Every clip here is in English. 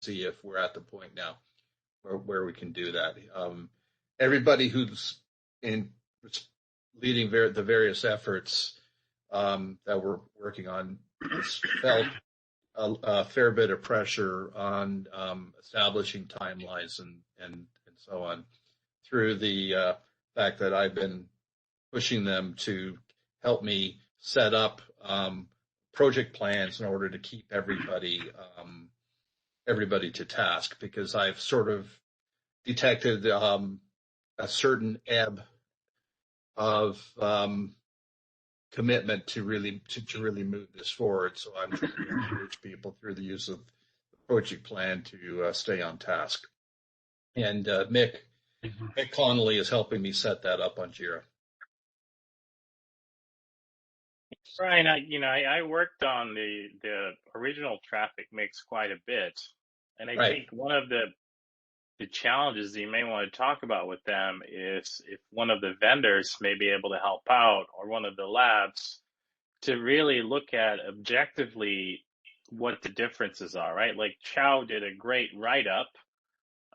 see if we're at the point now where we can do that. Everybody who's in leading the various efforts that we're working on has felt a fair bit of pressure on establishing timelines and so on through the fact that I've been pushing them to help me set up project plans in order to keep everybody to task, because I've sort of detected a certain ebb of commitment to really move this forward. So I'm trying to encourage people through the use of the project plan to stay on task. And Mick Connolly is helping me set that up on Jira. Brian, I worked on the original traffic mix quite a bit, and I think one of the challenges that you may want to talk about with them is if one of the vendors may be able to help out, or one of the labs, to really look at objectively what the differences are, right? Like Chow did a great write-up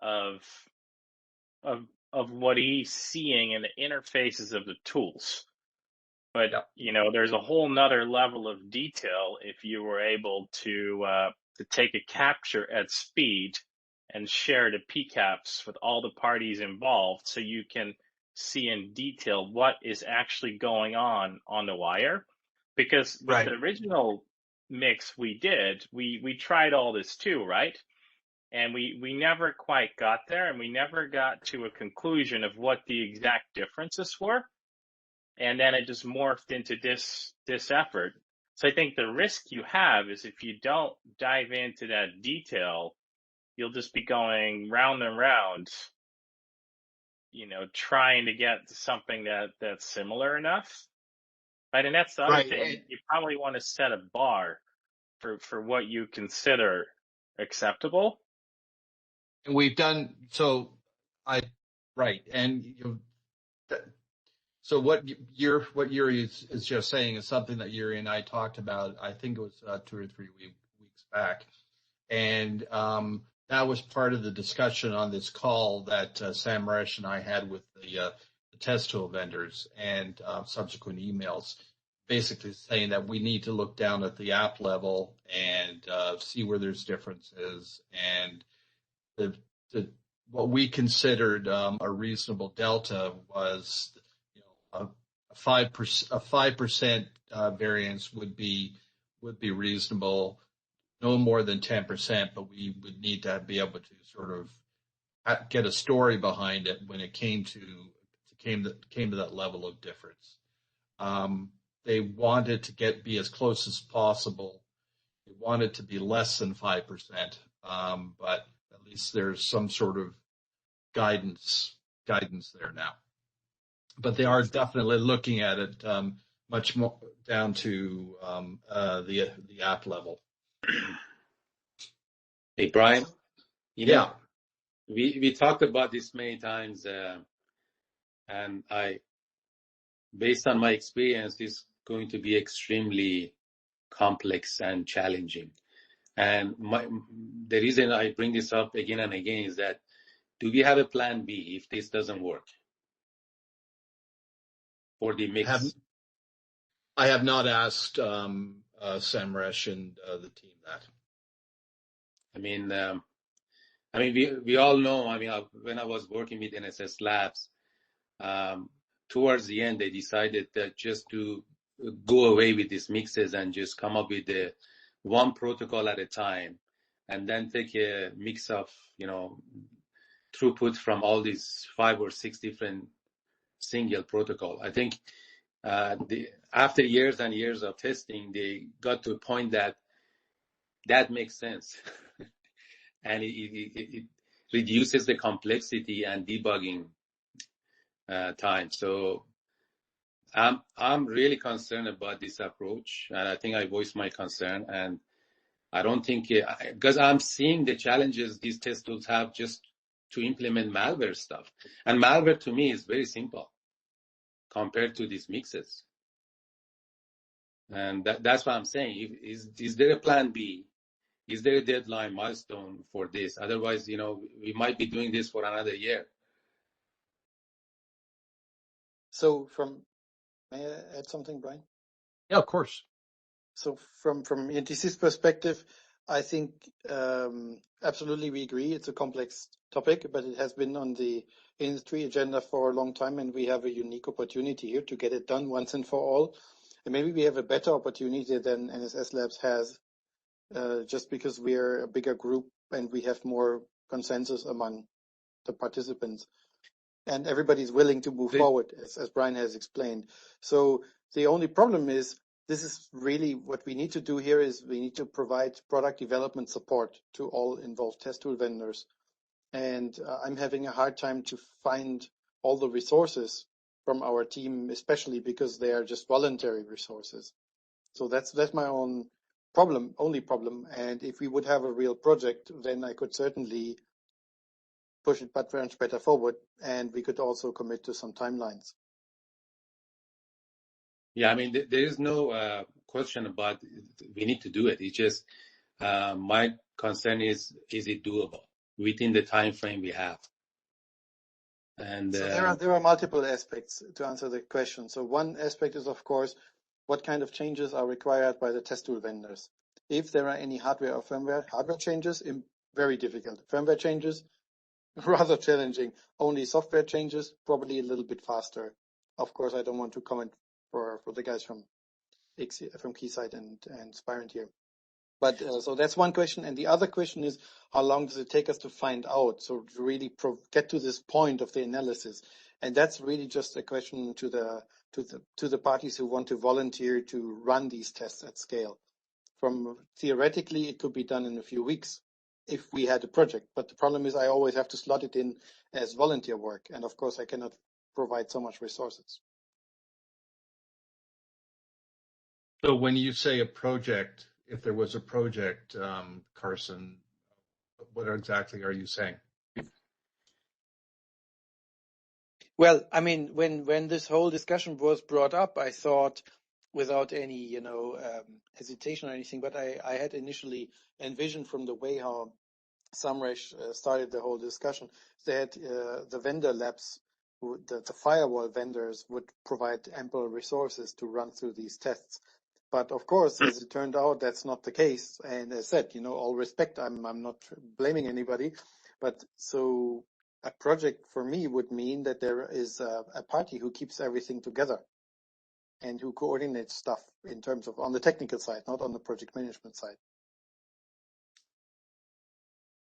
of what he's seeing in the interfaces of the tools. But, there's a whole nother level of detail if you were able to take a capture at speed and share the PCAPs with all the parties involved, so you can see in detail what is actually going on the wire. Because with the original mix we did, we tried all this too, right? And we never quite got there, and we never got to a conclusion of what the exact differences were. And then it just morphed into this effort. So I think the risk you have is if you don't dive into that detail, you'll just be going round and round, trying to get to something that's similar enough. Right. And that's the other thing. You probably want to set a bar for what you consider acceptable. And we've done so. So what Yuri is just saying is something that Yuri and I talked about. I think it was 2 or 3 weeks back, and that was part of the discussion on this call that Sam Resch and I had with the test tool vendors, and subsequent emails, basically saying that we need to look down at the app level and see where there's differences, and what we considered a reasonable delta was a 5% variance would be reasonable, no more than 10%, but we would need to be able to sort of get a story behind it when it came to that level of difference. They wanted to be as close as possible. They wanted to be less than 5%, but at least there's some sort of guidance there now. But they are definitely looking at it much more down to the app level. Hey, Brian. We talked about this many times, and based on my experience, it's going to be extremely complex and challenging. And the reason I bring this up again and again is that, do we have a plan B if this doesn't work? For the mix? I have not asked Sam Resch and the team that. We all know. When I was working with NSS Labs, towards the end they decided that just to go away with these mixes and just come up with one protocol at a time, and then take a mix of throughput from all these 5 or 6 different single protocol. I think after years and years of testing, they got to a point that makes sense, and it reduces the complexity and debugging time. So I'm really concerned about this approach, and I think I voiced my concern. And I don't think because I'm seeing the challenges these test tools have just to implement malware stuff, and malware to me is very simple compared to these mixes. And that's what I'm saying. Is there a plan B Is there a deadline milestone for this? Otherwise, we might be doing this for another year. So may I add something, Brian? Yeah, of course. So from ENTC's perspective, I think absolutely we agree it's a complex topic, but it has been on the industry agenda for a long time, and we have a unique opportunity here to get it done once and for all. And maybe we have a better opportunity than NSS Labs has, just because we're a bigger group and we have more consensus among the participants. And everybody's willing to move forward, as Brian has explained. So the only problem is, this is really what we need to do here is we need to provide product development support to all involved test tool vendors. And I'm having a hard time to find all the resources from our team, especially because they are just voluntary resources. So that's my only problem. And if we would have a real project, then I could certainly push it much better forward, and we could also commit to some timelines. Yeah, I mean, there is no question about we need to do it. It's just my concern is it doable within the time frame we have? And so there are multiple aspects to answer the question. So one aspect is, of course, what kind of changes are required by the test tool vendors. If there are any hardware or firmware changes, very difficult. Firmware changes, rather challenging. Only software changes, probably a little bit faster. Of course, I don't want to comment for the guys from Keysight and Spirent here. But so that's one question. And the other question is, how long does it take us to find out? So to really get to this point of the analysis. And that's really just a question to the parties who want to volunteer to run these tests at scale. Theoretically, it could be done in a few weeks if we had a project. But the problem is I always have to slot it in as volunteer work. And of course, I cannot provide so much resources. So when you say a project, if there was a project, Carson, what exactly are you saying? Well, I mean, when this whole discussion was brought up, I thought, without any, hesitation or anything, but I had initially envisioned from the way how Samresh started the whole discussion that the vendor labs, the firewall vendors, would provide ample resources to run through these tests. But of course, as it turned out, that's not the case. And as said, all respect, I'm not blaming anybody, but so a project for me would mean that there is a party who keeps everything together and who coordinates stuff in terms of on the technical side, not on the project management side.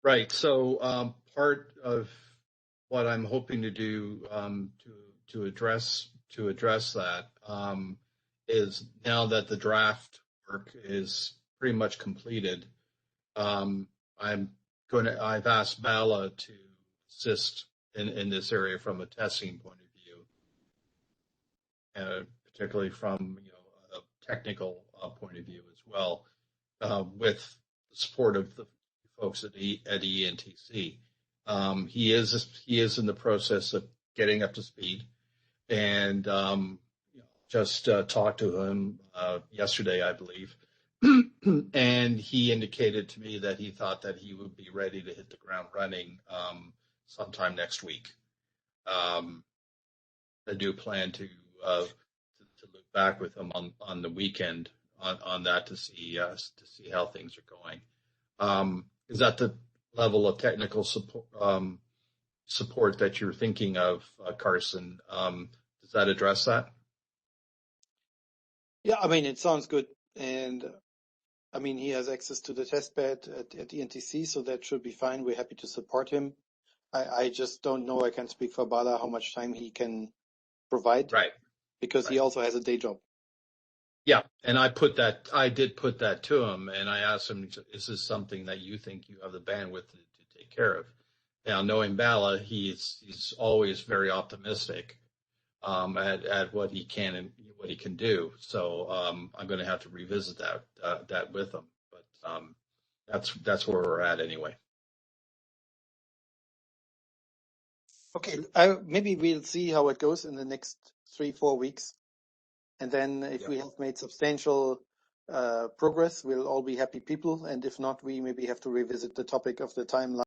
Right. So part of what I'm hoping to do to address that is, now that the draft work is pretty much completed, I've asked Bala to assist in this area from a testing point of view, particularly from a technical point of view as well, with the support of the folks at ENTC. He is in the process of getting up to speed, and just talked to him yesterday, I believe, and he indicated to me that he thought that he would be ready to hit the ground running sometime next week. I do plan to look back with him on the weekend on that to see how things are going. Is that the level of technical support that you're thinking of, Carson? Does that address that? Yeah, I mean, it sounds good. And I mean, he has access to the test bed at ENTC, so that should be fine. We're happy to support him. I just don't know, I can't speak for Bala, how much time he can provide. Right. Because he also has a day job. Yeah, and I did put that to him, and I asked him, is this something that you think you have the bandwidth to take care of? Now, knowing Bala, he's always very optimistic at what he can and what he can do. So I'm going to have to revisit that with him. But that's where we're at anyway. Okay, maybe we'll see how it goes in the next 3-4 weeks. And then if we have made substantial progress, we'll all be happy people. And if not, we maybe have to revisit the topic of the timeline